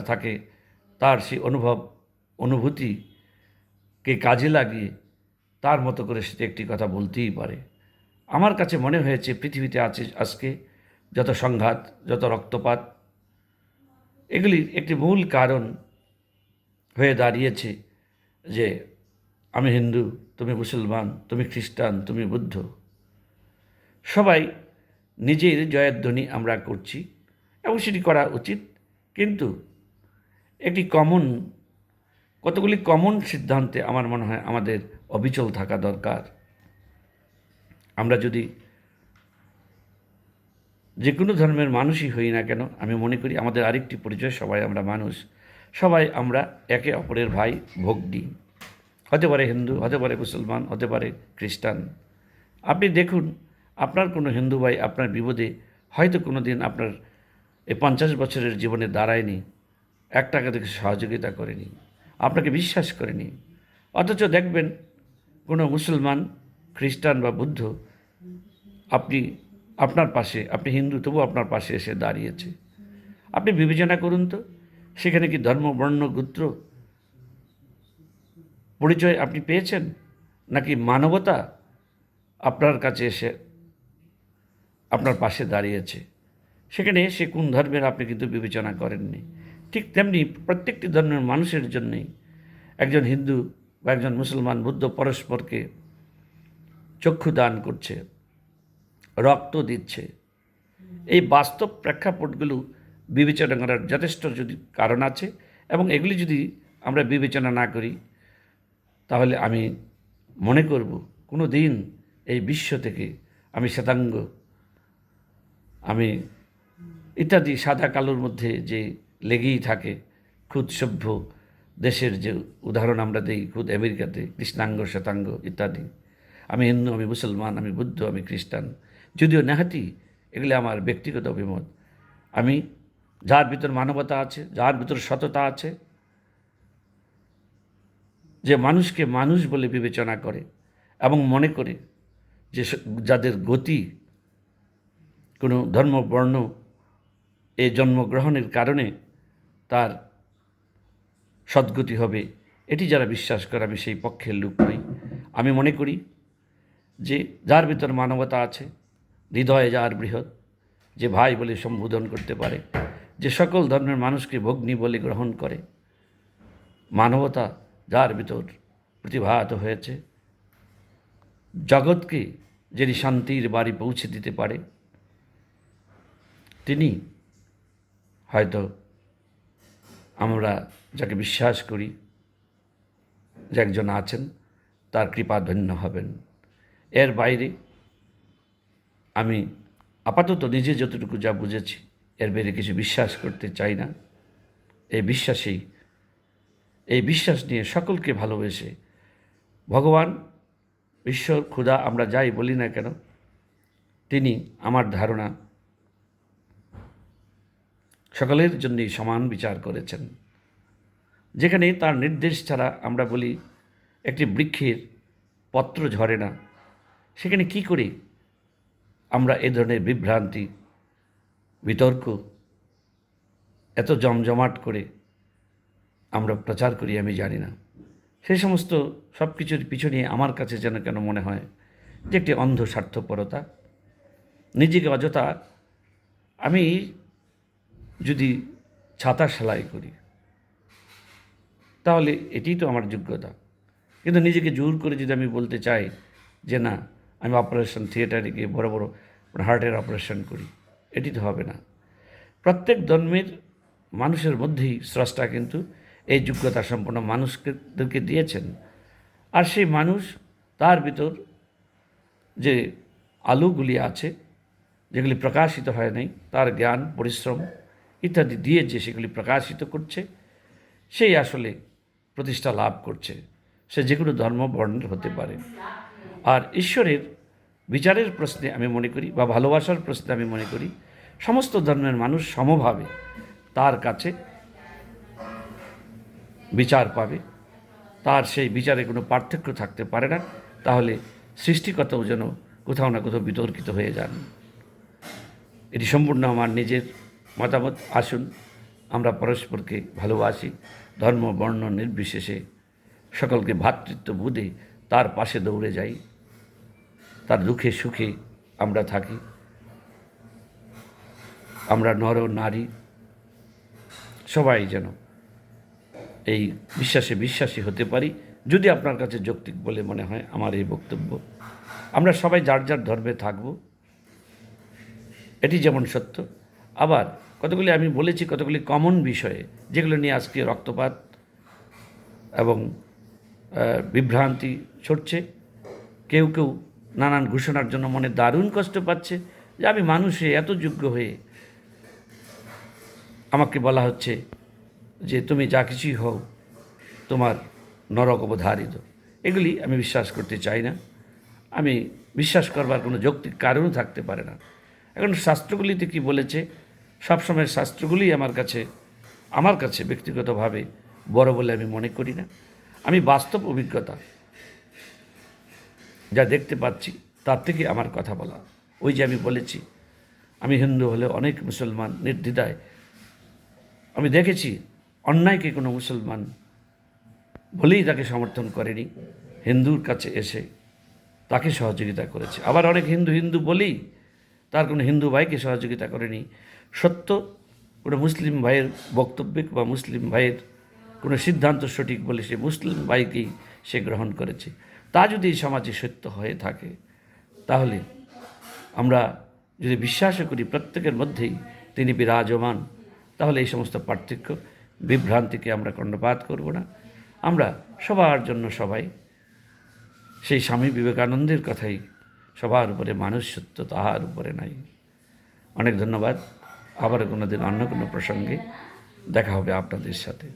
থাকে তার সেই অনুভূতিকে কাজে লাগিয়ে তার মতো করে সে একটি কথা বলতেই পারে। আমার কাছে মনে হয়েছে পৃথিবীতে আছে আজকে যত সংঘাত, যত রক্তপাত, এগুলির একটি মূল কারণ হয়ে দাঁড়িয়েছে যে আমি হিন্দু, তুমি মুসলমান, তুমি খ্রিস্টান, তুমি বুদ্ধ। সবাই নিজের জয়ধ্বনি আমরা করছি এবং সেটি করা উচিত, কিন্তু একটি কতগুলি কমন সিদ্ধান্তে আমার মনে হয় আমাদের অবিচল থাকা দরকার। আমরা যদি যে কোনো ধর্মের মানুষই হই না কেন, আমি মনে করি আমাদের আরেকটি পরিচয়, সবাই আমরা মানুষ, সবাই আমরা একে অপরের ভাই ভগ্নী। হতে পারে হিন্দু, হতে পারে মুসলমান, হতে পারে খ্রিস্টান। আপনি দেখুন, আপনার কোনো হিন্দু ভাই আপনার বিপদে হয়তো কোনো দিন আপনার এই 50 বছরের জীবনে দাঁড়ায়নি, 1 টাকা থেকে সহযোগিতা করেনি, আপনাকে বিশ্বাস করেনি। অথচ দেখবেন কোনো মুসলমান, খ্রিস্টান বা বুদ্ধ আপনার পাশে, আপনি হিন্দু তবু আপনার পাশে এসে দাঁড়িয়েছে। আপনি বিবেচনা করুন তো, সেখানে কি ধর্ম, বর্ণ, গোত্র পরিচয় আপনি পেয়েছেন, নাকি মানবতা আপনার কাছে এসে আপনার পাশে দাঁড়িয়েছে? সেখানে সে কোন ধর্মের আপনি কিন্তু বিবেচনা করেননি। ঠিক তেমনি প্রত্যেকটি ধর্মের মানুষের জন্যেই একজন হিন্দু বা একজন মুসলমান, বুদ্ধ পরস্পরকে চক্ষু দান করছে, রক্ত দিচ্ছে। এই বাস্তব প্রেক্ষাপটগুলো বিবেচনা করার যথেষ্ট যদি কারণ আছে, এবং এগুলি যদি আমরা বিবেচনা না করি, তাহলে আমি মনে করব কোনো দিন এই বিশ্ব থেকে আমি শ্বেতাঙ্গ, আমি ইত্যাদি সাদা কালোর মধ্যে যে লেগেই থাকে, খুদ সভ্য দেশের যে উদাহরণ আমরা দিই, খুদ আমেরিকাতে কৃষ্ণাঙ্গ, শ্বেতাঙ্গ ইত্যাদি, আমি হিন্দু, আমি মুসলমান, আমি বুদ্ধ, আমি খ্রিস্টান, যদিও নেহাতি এগুলি আমার ব্যক্তিগত অভিমত। আমি যার ভিতর মানবতা আছে, যার ভিতর সততা আছে, যে মানুষকে মানুষ বলে বিবেচনা করে এবং মনে করে যে যাদের গতি কোনো ধর্ম, বর্ণ এ জন্মগ্রহণের কারণে তার সদ্গতি হবে, এটি যারা বিশ্বাস করে, আমি সেই পক্ষের লোক নই। আমি মনে করি যে যার ভিতর মানবতা আছে, হৃদয়ে যার বৃহৎ, যে ভাই বলে সম্বোধন করতে পারে, যে সকল ধর্মের মানুষকে ভগ্নী বলে গ্রহণ করে, মানবতা যার ভিতর প্রতিভাত হয়েছে, জগৎকে যিনি শান্তির বাড়ি পৌঁছে দিতে পারে, তিনি হয়তো আমরা যাকে বিশ্বাস করি যে একজন আছেন, তার কৃপাধন্য হবেন। এর বাইরে আমি আপাতত নিজে যতটুকু যা বুঝেছি, এর বাইরে কিছু বিশ্বাস করতে চাই না। এই বিশ্বাস নিয়ে সকলকে ভালোবেসে ভগবান, ঈশ্বর, ক্ষুধা, আমরা যাই বলি না কেন, তিনি আমার ধারণা সকলের জন্যই সমান বিচার করেছেন। যেখানে তার নির্দেশ ছাড়া আমরা বলি একটি বৃক্ষের পত্র ঝরে না, সেখানে কি করে আমরা এ ধরনের বিভ্রান্তি, বিতর্ক এত জমজমাট করে আমরা প্রচার করি আমি জানি না। সেই সমস্ত সব কিছুর পিছনে আমার কাছে যেন কেন মনে হয় যে একটি অন্ধ স্বার্থপরতা। নিজেকে অযথা, আমি যদি ছাতা সেলাই করি তাহলে এটিই তো আমার যোগ্যতা, কিন্তু নিজেকে জোর করে যদি আমি বলতে চাই যে না, আমি অপারেশন থিয়েটারে গিয়ে বড় বড় হার্টের অপারেশন করি, এটি তো হবে না। প্রত্যেক ধর্মের মানুষের মধ্যেই স্রষ্টা কিন্তু এই যোগ্যতা সম্পন্ন মানুষদেরকে দিয়েছেন, আর সেই মানুষ তার ভিতর যে আলোগুলি আছে, যেগুলি প্রকাশিত হয় নাই, তার জ্ঞান, পরিশ্রম ইত্যাদি দিয়ে যে সেগুলি প্রকাশিত করছে, সেই আসলে প্রতিষ্ঠা লাভ করছে। সে যে কোনো ধর্ম, বর্ণের হতে পারে। আর ঈশ্বরের বিচারের প্রশ্নে আমি মনে করি, বা ভালোবাসার প্রশ্নে আমি মনে করি, সমস্ত ধর্মের মানুষ সমভাবে তার কাছে বিচার পাবে। তার সেই বিচারে কোনো পার্থক্য থাকতে পারে না। তাহলে সৃষ্টিকর্তাও যেন কোথাও না কোথাও বিতর্কিত হয়ে যান। এটি সম্পূর্ণ আমার নিজের মতামত। আসুন আমরা পরস্পরকে ভালোবাসি, ধর্ম বর্ণ নির্বিশেষে সকলকে ভ্রাতৃত্ব বোধে তার পাশে দৌড়ে যাই, তার দুঃখে সুখে আমরা থাকি। আমরা নর নারী সবাই যেন এই বিশ্বাসে বিশ্বাসী হতে পারি। যদি আপনার কাছে যৌক্তিক বলে মনে হয় আমার এই বক্তব্য, আমরা সবাই যার যার ধর্মে থাকব, এটি যেমন সত্য। আবার কতগুলি আমি বলেছি কতগুলি কমন বিষয়ে, যেগুলো নিয়ে আজকে রক্তপাত এবং বিভ্রান্তি ছড়ছে। কেউ কেউ নানান ঘোষণার জন্য মনে দারুণ কষ্ট পাচ্ছে যে আমি মানুষে এত যোগ্য হয়ে আমাকে বলা হচ্ছে যে তুমি যা কিছুই হও তোমার নরক অবধারিত। এগুলি আমি বিশ্বাস করতে চাই না। আমি বিশ্বাস করবার কোনো যৌক্তিক কারণও থাকতে পারে না। এখন শাস্ত্রগুলিতে কি বলেছে, সবসময় শাস্ত্রগুলি আমার কাছে ব্যক্তিগতভাবে বড় বলে আমি মনে করি না। আমি বাস্তব অভিজ্ঞতা যা দেখতে পাচ্ছি তার থেকে আমার কথা বলা। ওই যে আমি বলেছি, আমি হিন্দু হলে অনেক মুসলমান নির্দ্বিধায়, আমি দেখেছি অন্যায়কে কোনো মুসলমান বলেই তাকে সমর্থন করেনি, হিন্দুর কাছে এসে তাকে সহযোগিতা করেছে। আবার অনেক হিন্দু বলেই তার কোনো হিন্দু ভাইকে সহযোগিতা করেনি। সত্য কোনো মুসলিম ভাইয়ের বক্তব্যে বা মুসলিম ভাইয়ের কোনো সিদ্ধান্ত সঠিক বলে সে মুসলিম ভাইকেই সে গ্রহণ করেছে। তা যদি এই সমাজে সত্য হয়ে থাকে, তাহলে আমরা যদি বিশ্বাস করি প্রত্যেকের মধ্যেই তিনি বিরাজমান, তাহলে এই সমস্ত পার্থক্য বিভ্রান্তিকে আমরা কর্ণপাত করব না। আমরা সবার জন্য সবাই, সেই স্বামী বিবেকানন্দের কথাই, সবার উপরে মানুষ সত্য, তাহার উপরে নাই। অনেক ধন্যবাদ। আবার কোনো দিন অন্য কোনো প্রসঙ্গে দেখা হবে আপনাদের সাথে।